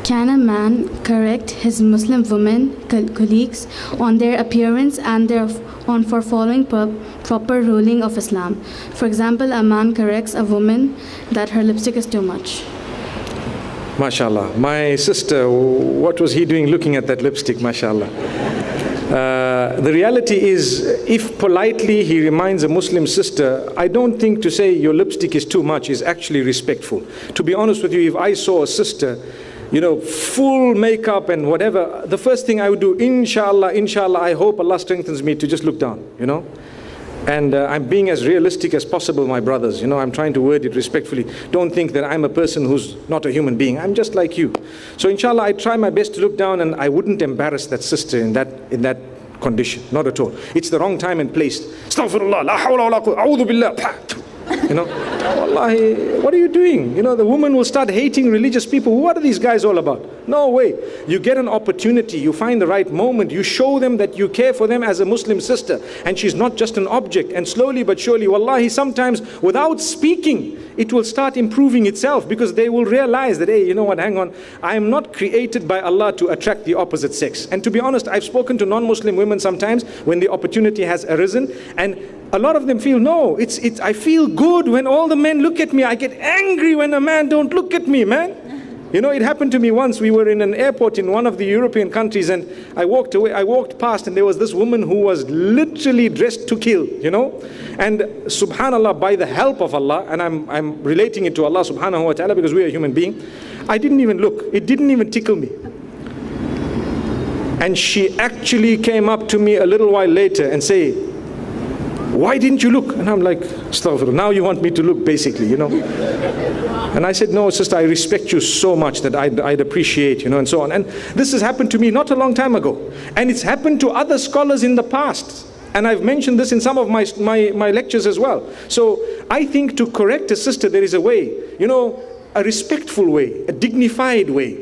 Can a man correct his Muslim women colleagues on their appearance and for following proper ruling of Islam? For example, a man corrects a woman that her lipstick is too much. MashaAllah. My sister, what was he doing looking at that lipstick, MashaAllah? The reality is, if politely he reminds a Muslim sister, I don't think to say your lipstick is too much is actually respectful. To be honest with you, if I saw a sister, you know, full makeup and whatever, the first thing I would do, inshallah, I hope Allah strengthens me to just look down, you know. And I'm being as realistic as possible, my brothers. You know, I'm trying to word it respectfully. Don't think that I'm a person who's not a human being. I'm just like you. So inshallah, I try my best to look down, and I wouldn't embarrass that sister in that condition. Not at all. It's the wrong time and place. Astaghfirullah, la hawla wa la quwwata, a'udhu billah. You know, wallahi, what are you doing? You know, the woman will start hating religious people. What are these guys all about? No way. You get an opportunity, you find the right moment, you show them that you care for them as a Muslim sister, and she's not just an object. And slowly but surely, wallahi, sometimes without speaking, it will start improving itself, because they will realize that, hey, you know what, hang on, I am not created by Allah to attract the opposite sex. And to be honest, I've spoken to non-Muslim women sometimes when the opportunity has arisen, and a lot of them feel, no, I feel good when all the men look at me. I get angry when a man don't look at me, man. You know, it happened to me once. We were in an airport in one of the European countries, and I walked past, and there was this woman who was literally dressed to kill, you know. And subhanallah, by the help of Allah, and I'm relating it to Allah subhanahu wa ta'ala, because we are a human being, I didn't even look. It didn't even tickle me. And she actually came up to me a little while later and say, why didn't you look? And I'm like, astaghfirullah, now you want me to look, basically, you know. And I said, no, sister, I respect you so much that I'd appreciate, you know, and so on. And this has happened to me not a long time ago. And it's happened to other scholars in the past. And I've mentioned this in some of my lectures as well. So I think to correct a sister, there is a way, you know, a respectful way, a dignified way.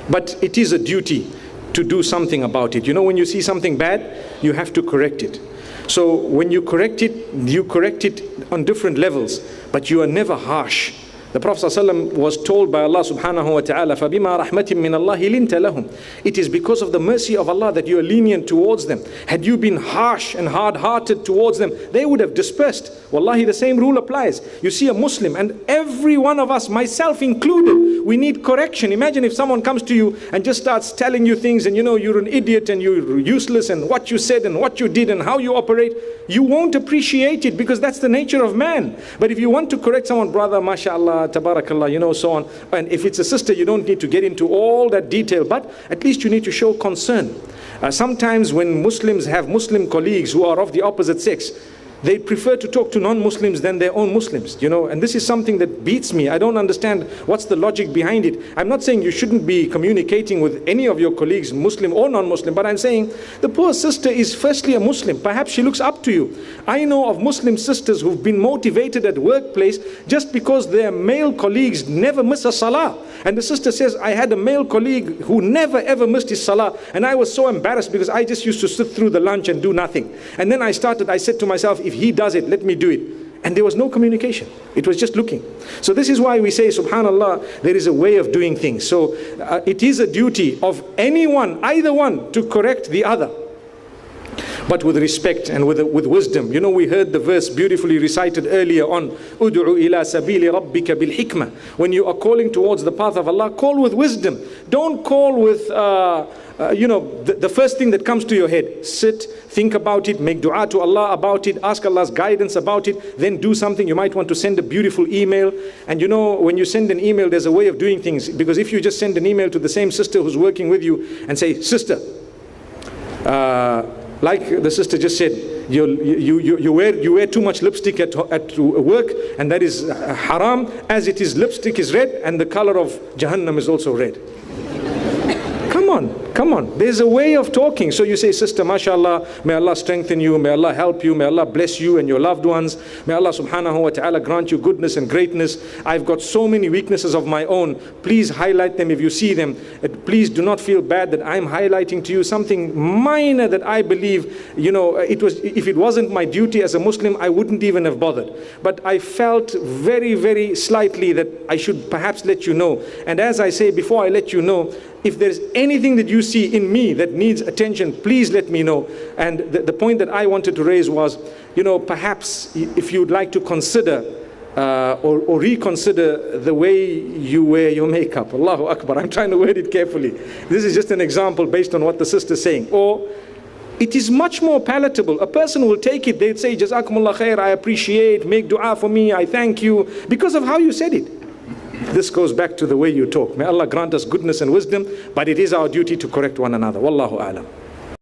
But it is a duty to do something about it. You know, when you see something bad, you have to correct it. So when you correct it on different levels, but you are never harsh. The Prophet ﷺ was told by Allah subhanahu wa ta'ala, فَبِمَا رَحْمَةٍ مِّنَ اللَّهِ لِنْتَ لَهُمْ. It is because of the mercy of Allah that you are lenient towards them. Had you been harsh and hard-hearted towards them, they would have dispersed. Wallahi, the same rule applies. You see a Muslim, and every one of us, myself included, we need correction. Imagine if someone comes to you and just starts telling you things, and you know you're an idiot and you're useless, and what you said and what you did and how you operate, you won't appreciate it, because that's the nature of man. But if you want to correct someone, brother, mashallah, tabarakallah, you know, so on. And if it's a sister, you don't need to get into all that detail, but at least you need to show concern. Sometimes when Muslims have Muslim colleagues who are of the opposite sex, they prefer to talk to non-Muslims than their own Muslims, you know, and this is something that beats me. I don't understand what's the logic behind it. I'm not saying you shouldn't be communicating with any of your colleagues, Muslim or non-Muslim, but I'm saying the poor sister is firstly a Muslim. Perhaps she looks up to you. I know of Muslim sisters who've been motivated at workplace just because their male colleagues never miss a salah. And the sister says, I had a male colleague who never ever missed his salah, and I was so embarrassed because I just used to sit through the lunch and do nothing. And then I said to myself, if he does it, let me do it. And there was no communication. It was just looking. So this is why we say, subhanallah, there is a way of doing things. So it is a duty of anyone, either one, to correct the other, but with respect and with wisdom. You know, we heard the verse beautifully recited earlier on, Ud'u ila sabili rabbika bil hikmah. When you are calling towards the path of Allah, call with wisdom. Don't call with you know, the first thing that comes to your head. Sit, think about it, make dua to Allah about it, ask Allah's guidance about it, then do something. You might want to send a beautiful email. And you know, when you send an email, there's a way of doing things. Because if you just send an email to the same sister who's working with you and say, sister, like the sister just said, you wear too much lipstick at work, and that is haram, as it is lipstick is red and the color of Jahannam is also red. Come come on. There's a way of talking. So you say, sister, mashallah, may Allah strengthen you, may Allah help you, may Allah bless you and your loved ones. May Allah subhanahu wa ta'ala grant you goodness and greatness. I've got so many weaknesses of my own. Please highlight them if you see them. Please do not feel bad that I'm highlighting to you something minor that I believe, if it wasn't my duty as a Muslim, I wouldn't even have bothered. But I felt very, very slightly that I should perhaps let you know. And as I say, before I let you know, if there's anything that you see in me that needs attention, please let me know. And the point that I wanted to raise was, perhaps if you'd like to consider or reconsider the way you wear your makeup. Allahu Akbar. I'm trying to word it carefully. This is just an example based on what the sister's saying. Or it is much more palatable. A person will take it, they'd say, Jazakumullah khair, I appreciate, make dua for me, I thank you, because of how you said it. This goes back to the way you talk. May Allah grant us goodness and wisdom, but it is our duty to correct one another. Wallahu a'lam.